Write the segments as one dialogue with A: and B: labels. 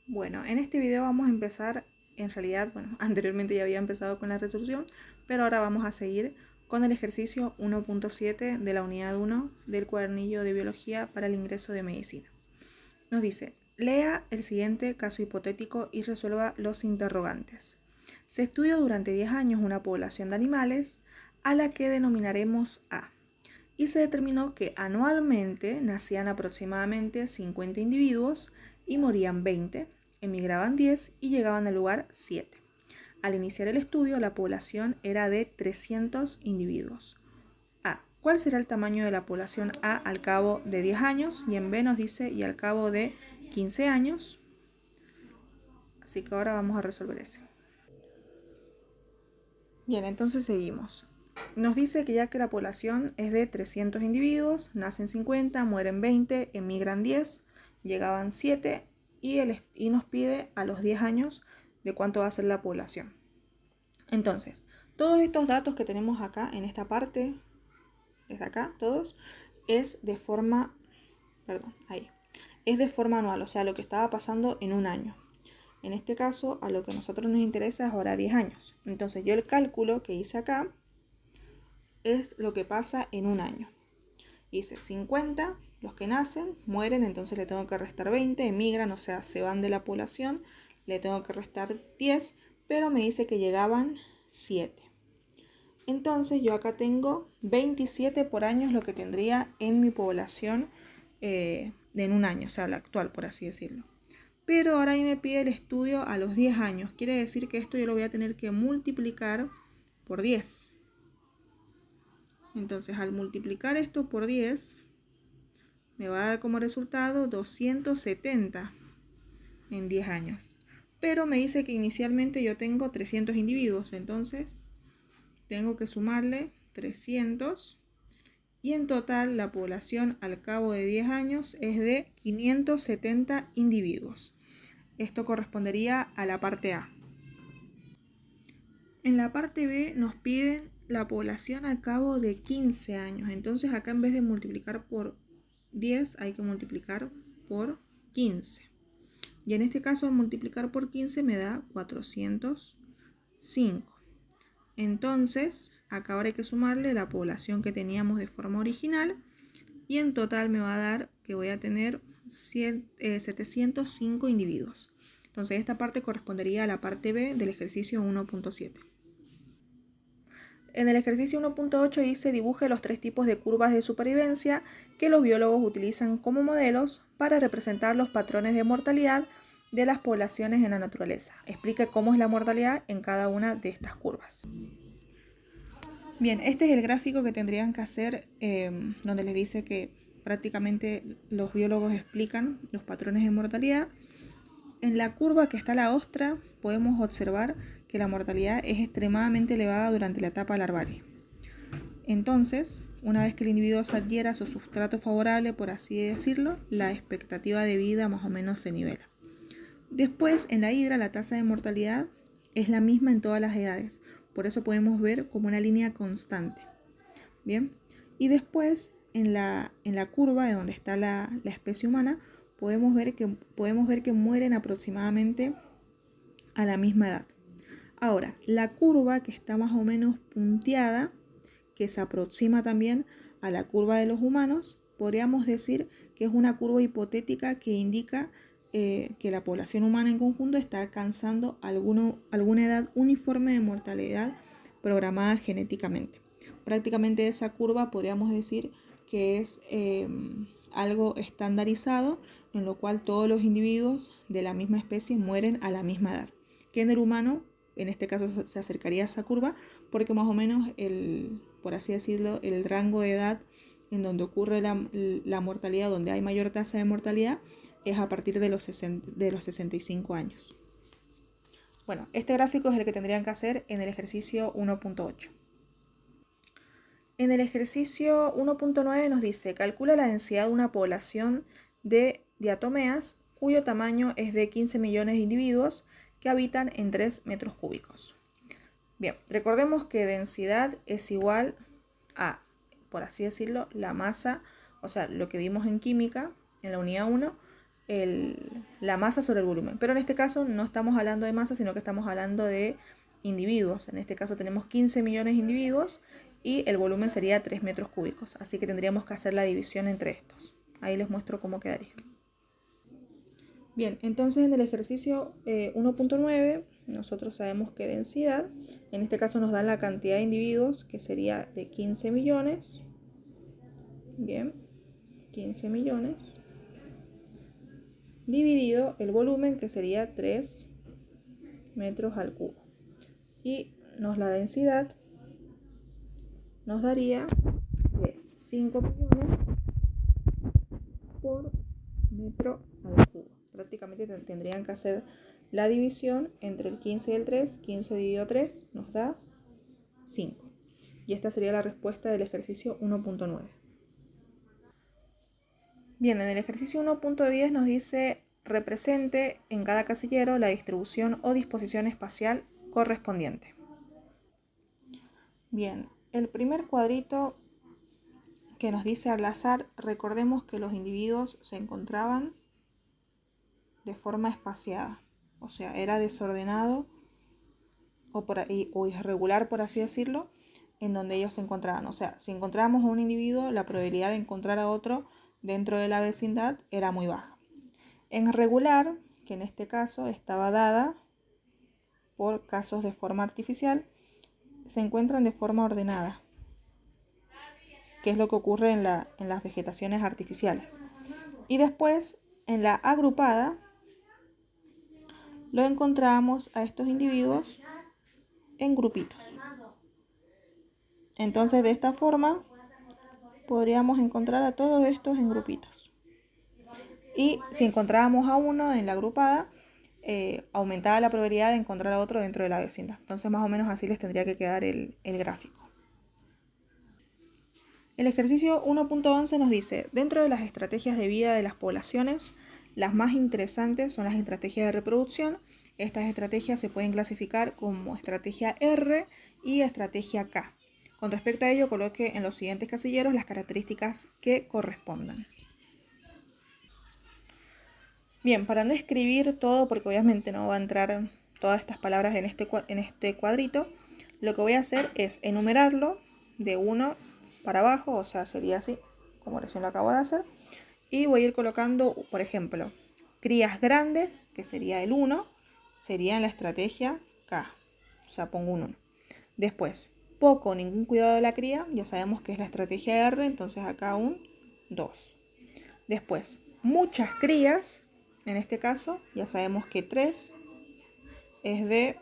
A: Bueno, en este video vamos a empezar, en realidad, bueno, anteriormente ya había empezado con la resolución, pero ahora vamos a seguir con el ejercicio 1.7 de la unidad 1 del cuadernillo de biología para el ingreso de medicina. Nos dice, lea el siguiente caso hipotético y resuelva los interrogantes. Se estudió durante 10 años una población de animales a la que denominaremos A, y se determinó que anualmente nacían aproximadamente 50 individuos y morían 20, emigraban 10 y llegaban al lugar 7. Al iniciar el estudio, la población era de 300 individuos. A. ¿Cuál será el tamaño de la población A al cabo de 10 años? Y en B nos dice, y al cabo de 15 años. Así que ahora vamos a resolver ese. Bien, entonces seguimos. Nos dice que ya que la población es de 300 individuos, nacen 50, mueren 20, emigran 10, llegaban 7 y nos pide a los 10 años de cuánto va a ser la población. Entonces, todos estos datos que tenemos acá en esta parte, desde acá, todos, es de forma anual, o sea, lo que estaba pasando en un año. En este caso, a lo que a nosotros nos interesa es ahora 10 años. Entonces, yo el cálculo que hice acá es lo que pasa en un año. Hice 50, los que nacen, mueren, entonces le tengo que restar 20, emigran, o sea, se van de la población, le tengo que restar 10, pero me dice que llegaban 7. Entonces yo acá tengo 27 por año, lo que tendría en mi población en un año, o sea, la actual, por así decirlo. Pero ahora ahí me pide el estudio a los 10 años. Quiere decir que esto yo lo voy a tener que multiplicar por 10. Entonces al multiplicar esto por 10, me va a dar como resultado 270 en 10 años. Pero me dice que inicialmente yo tengo 300 individuos, entonces tengo que sumarle 300 y en total la población al cabo de 10 años es de 570 individuos. Esto correspondería a la parte A. En la parte B nos piden la población al cabo de 15 años. Entonces acá en vez de multiplicar por 10 hay que multiplicar por 15. Y en este caso al multiplicar por 15 me da 405. Entonces acá ahora hay que sumarle la población que teníamos de forma original y en total me va a dar que voy a tener 705 individuos. Entonces esta parte correspondería a la parte B del ejercicio 1.7. En el ejercicio 1.8 dice dibuje los 3 tipos de curvas de supervivencia que los biólogos utilizan como modelos para representar los patrones de mortalidad de las poblaciones en la naturaleza. Explique cómo es la mortalidad en cada una de estas curvas. Bien, este es el gráfico que tendrían que hacer donde les dice que prácticamente los biólogos explican los patrones de mortalidad. En la curva que está a la ostra podemos observar que la mortalidad es extremadamente elevada durante la etapa larvaria. Entonces, una vez que el individuo se adhiera a su sustrato favorable, por así decirlo, la expectativa de vida más o menos se nivela. Después, en la hidra, la tasa de mortalidad es la misma en todas las edades, por eso podemos ver como una línea constante. Bien, y después en la curva de donde está la especie humana, podemos ver que mueren aproximadamente a la misma edad. Ahora, la curva que está más o menos punteada, que se aproxima también a la curva de los humanos, podríamos decir que es una curva hipotética que indica que la población humana en conjunto está alcanzando alguna edad uniforme de mortalidad programada genéticamente. Prácticamente esa curva podríamos decir que es algo estandarizado, en lo cual todos los individuos de la misma especie mueren a la misma edad. Que en el humano, en este caso, se acercaría a esa curva, porque más o menos, por así decirlo, el rango de edad en donde ocurre la mortalidad, donde hay mayor tasa de mortalidad, es a partir de los 65 años. Bueno, este gráfico es el que tendrían que hacer en el ejercicio 1.8. En el ejercicio 1.9 nos dice, calcula la densidad de una población de diatomeas cuyo tamaño es de 15 millones de individuos que habitan en 3 metros cúbicos. Bien, recordemos que densidad es igual a, por así decirlo, la masa, o sea, lo que vimos en química, en la unidad 1, la masa sobre el volumen. Pero en este caso no estamos hablando de masa, sino que estamos hablando de individuos. En este caso tenemos 15 millones de individuos y el volumen sería 3 metros cúbicos. Así que tendríamos que hacer la división entre estos. Ahí les muestro cómo quedaría. Bien, entonces en el ejercicio 1.9 nosotros sabemos que densidad, en este caso nos dan la cantidad de individuos, que sería de 15 millones. Bien, 15 millones. Dividido el volumen, que sería 3 metros al cubo. Y la densidad nos daría de 5 millones por metro al cubo. Prácticamente tendrían que hacer la división entre el 15 y el 3. 15 dividido 3 nos da 5. Y esta sería la respuesta del ejercicio 1.9. Bien, en el ejercicio 1.10 nos dice: represente en cada casillero la distribución o disposición espacial correspondiente. Bien, el primer cuadrito que nos dice al azar, recordemos que los individuos se encontraban de forma espaciada, o sea, era desordenado o irregular, por así decirlo, en donde ellos se encontraban. O sea, si encontrábamos a un individuo, la probabilidad de encontrar a otro dentro de la vecindad era muy baja. En regular, que en este caso estaba dada por casos de forma artificial, se encuentran de forma ordenada, que es lo que ocurre en las vegetaciones artificiales. Y después, en la agrupada, lo encontramos a estos individuos en grupitos. Entonces, de esta forma, podríamos encontrar a todos estos en grupitos. Y si encontrábamos a uno en la agrupada, aumentaba la probabilidad de encontrar a otro dentro de la vecindad. Entonces, más o menos así les tendría que quedar el gráfico. El ejercicio 1.11 nos dice: dentro de las estrategias de vida de las poblaciones, las más interesantes son las estrategias de reproducción. Estas estrategias se pueden clasificar como estrategia R y estrategia K. Con respecto a ello, coloque en los siguientes casilleros las características que correspondan. Bien, para no escribir todo, porque obviamente no va a entrar todas estas palabras en este cuadrito, lo que voy a hacer es enumerarlo de 1 para abajo, o sea, sería así, como recién lo acabo de hacer, y voy a ir colocando, por ejemplo, crías grandes, que sería el 1, sería en la estrategia K, o sea, pongo un 1. Después, poco o ningún cuidado de la cría, ya sabemos que es la estrategia R, entonces acá un 2. Después, muchas crías, en este caso, ya sabemos que 3 es de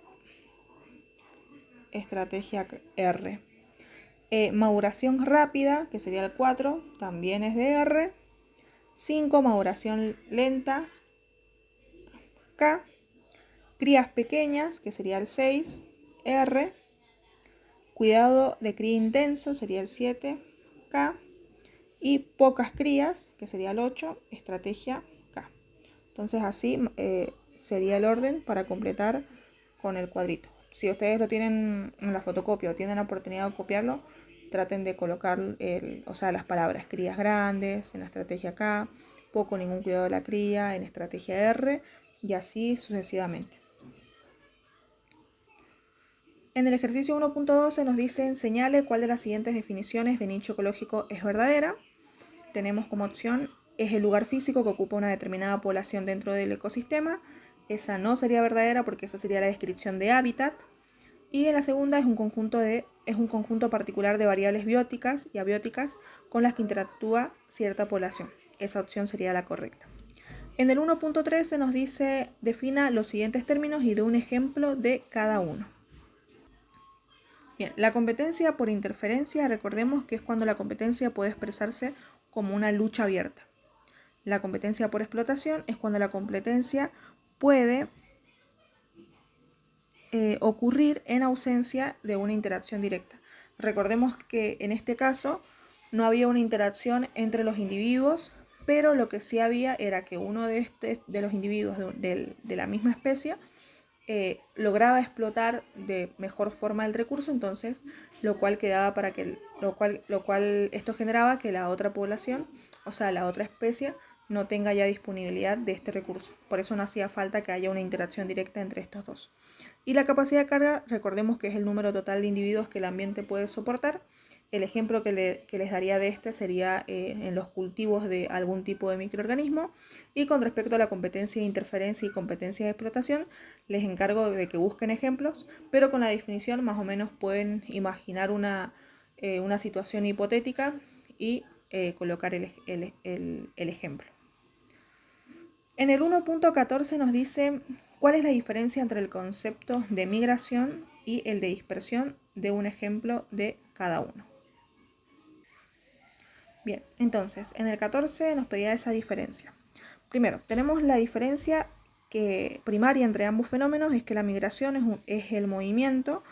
A: estrategia R. Maduración rápida, que sería el 4, también es de R. 5, maduración lenta, K. Crías pequeñas, que sería el 6, R. Cuidado de cría intenso, sería el 7, K. Y pocas crías, que sería el 8, estrategia K. Entonces así sería el orden para completar con el cuadrito. Si ustedes lo tienen en la fotocopia o tienen la oportunidad de copiarlo, traten de colocar las palabras crías grandes en la estrategia K, poco o ningún cuidado de la cría en estrategia R, y así sucesivamente. En el ejercicio 1.12 nos dicen: señale cuál de las siguientes definiciones de nicho ecológico es verdadera. Tenemos como opción: es el lugar físico que ocupa una determinada población dentro del ecosistema. Esa no sería verdadera porque esa sería la descripción de hábitat. Y en la segunda es un conjunto particular de variables bióticas y abióticas con las que interactúa cierta población. Esa opción sería la correcta. En el 1.13 nos dice: defina los siguientes términos y dé un ejemplo de cada uno. Bien, la competencia por interferencia, recordemos que es cuando la competencia puede expresarse como una lucha abierta. La competencia por explotación es cuando la competencia puede ocurrir en ausencia de una interacción directa. Recordemos que en este caso no había una interacción entre los individuos, pero lo que sí había era que uno de los individuos de la misma especie lograba explotar de mejor forma el recurso, entonces lo cual esto generaba que la otra población, o sea, la otra especie, no tenga ya disponibilidad de este recurso. Por eso no hacía falta que haya una interacción directa entre estos dos. Y la capacidad de carga, recordemos que es el número total de individuos que el ambiente puede soportar. El ejemplo que les daría de este sería en los cultivos de algún tipo de microorganismo. Y con respecto a la competencia de interferencia y competencia de explotación, les encargo de que busquen ejemplos, pero con la definición más o menos pueden imaginar una situación hipotética y colocar el ejemplo. En el 1.14 nos dice cuál es la diferencia entre el concepto de migración y el de dispersión de un ejemplo de cada uno. Bien, entonces en el 14 nos pedía esa diferencia. Primero, tenemos la diferencia primaria entre ambos fenómenos, es que la migración es el movimiento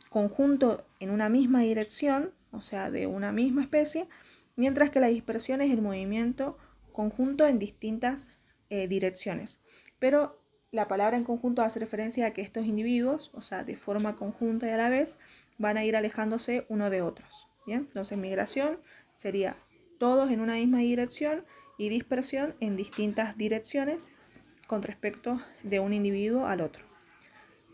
A: conjunto en una misma dirección, o sea, de una misma especie, mientras que la dispersión es el movimiento conjunto en distintas direcciones. Pero la palabra en conjunto hace referencia a que estos individuos, o sea, de forma conjunta y a la vez, van a ir alejándose uno de otros. ¿Bien? Entonces, migración sería todos en una misma dirección y dispersión en distintas direcciones con respecto de un individuo al otro.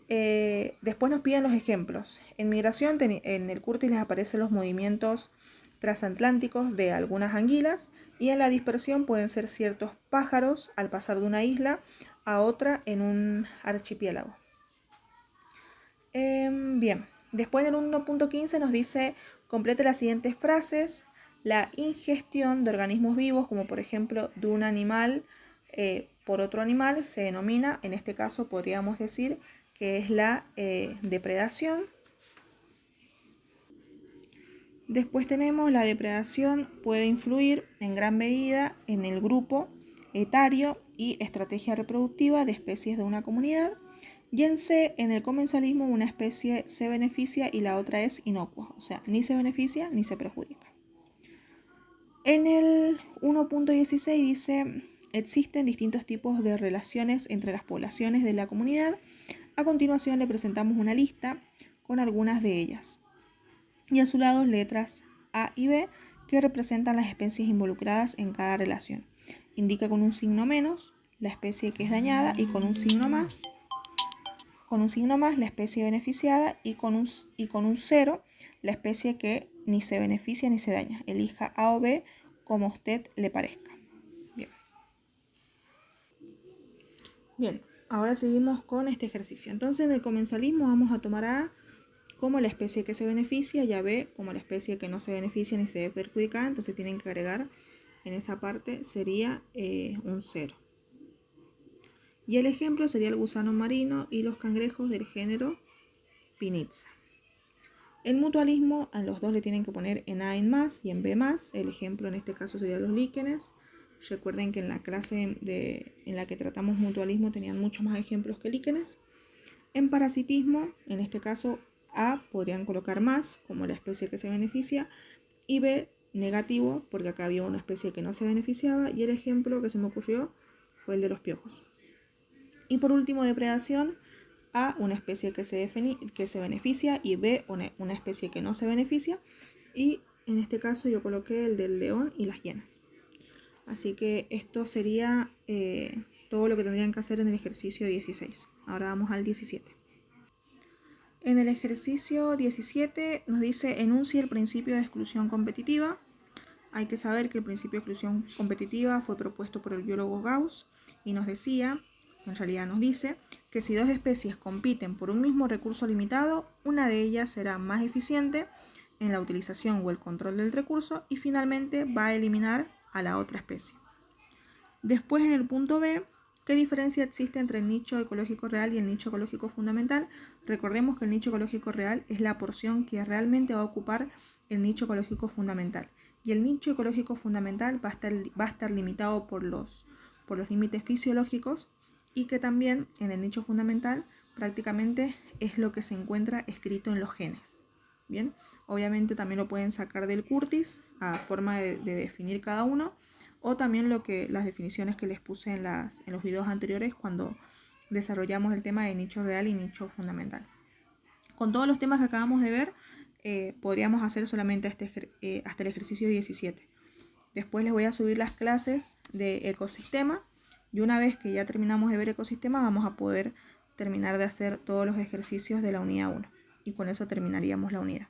A: Después nos piden los ejemplos. En migración, en el Curtis les aparecen los movimientos transatlánticos de algunas anguilas, y en la dispersión pueden ser ciertos pájaros al pasar de una isla a otra en un archipiélago. Bien, después en el 1.15 nos dice: complete las siguientes frases. La ingestión de organismos vivos, como por ejemplo de un animal por otro animal, se denomina, en este caso podríamos decir que es la depredación. Después tenemos: la depredación puede influir en gran medida en el grupo etario y estrategia reproductiva de especies de una comunidad. Y en C, en el comensalismo, una especie se beneficia y la otra es inocua, o sea, ni se beneficia ni se perjudica. En el 1.16 dice: existen distintos tipos de relaciones entre las poblaciones de la comunidad. A continuación le presentamos una lista con algunas de ellas. Y a su lado letras A y B que representan las especies involucradas en cada relación. Indica con un signo menos la especie que es dañada y con un signo más la especie beneficiada, y con un cero la especie que ni se beneficia ni se daña. Elija A o B como a usted le parezca. Bien, ahora seguimos con este ejercicio. Entonces en el comensalismo vamos a tomar a A como la especie que se beneficia y a B como la especie que no se beneficia ni se ve perjudicada. Entonces tienen que agregar en esa parte, sería un 0. Y el ejemplo sería el gusano marino y los cangrejos del género Pinitza. El mutualismo, a los dos le tienen que poner en A en más y en B más. El ejemplo en este caso sería los líquenes. Recuerden que en la clase en la que tratamos mutualismo tenían muchos más ejemplos que líquenes. En parasitismo, en este caso A podrían colocar más como la especie que se beneficia, y B negativo porque acá había una especie que no se beneficiaba, y el ejemplo que se me ocurrió fue el de los piojos. Y por último, depredación: A una especie que se beneficia y B una especie que no se beneficia, y en este caso yo coloqué el del león y las hienas. Así que esto sería todo lo que tendrían que hacer en el ejercicio 16. Ahora vamos al 17. En el ejercicio 17 nos dice: enuncie el principio de exclusión competitiva. Hay que saber que el principio de exclusión competitiva fue propuesto por el biólogo Gauss y nos decía, en realidad nos dice, que si dos especies compiten por un mismo recurso limitado, una de ellas será más eficiente en la utilización o el control del recurso y finalmente va a eliminar a la otra especie. Después, en el punto B, ¿qué diferencia existe entre el nicho ecológico real y el nicho ecológico fundamental? Recordemos que el nicho ecológico real es la porción que realmente va a ocupar el nicho ecológico fundamental. Y el nicho ecológico fundamental va a estar limitado por los límites fisiológicos, y que también en el nicho fundamental prácticamente es lo que se encuentra escrito en los genes. Bien, obviamente también lo pueden sacar del Curtis a forma de definir cada uno, o también las definiciones que les puse en los videos anteriores cuando desarrollamos el tema de nicho real y nicho fundamental. Con todos los temas que acabamos de ver, podríamos hacer solamente hasta el ejercicio 17. Después les voy a subir las clases de ecosistema y una vez que ya terminamos de ver ecosistema vamos a poder terminar de hacer todos los ejercicios de la unidad 1 y con eso terminaríamos la unidad.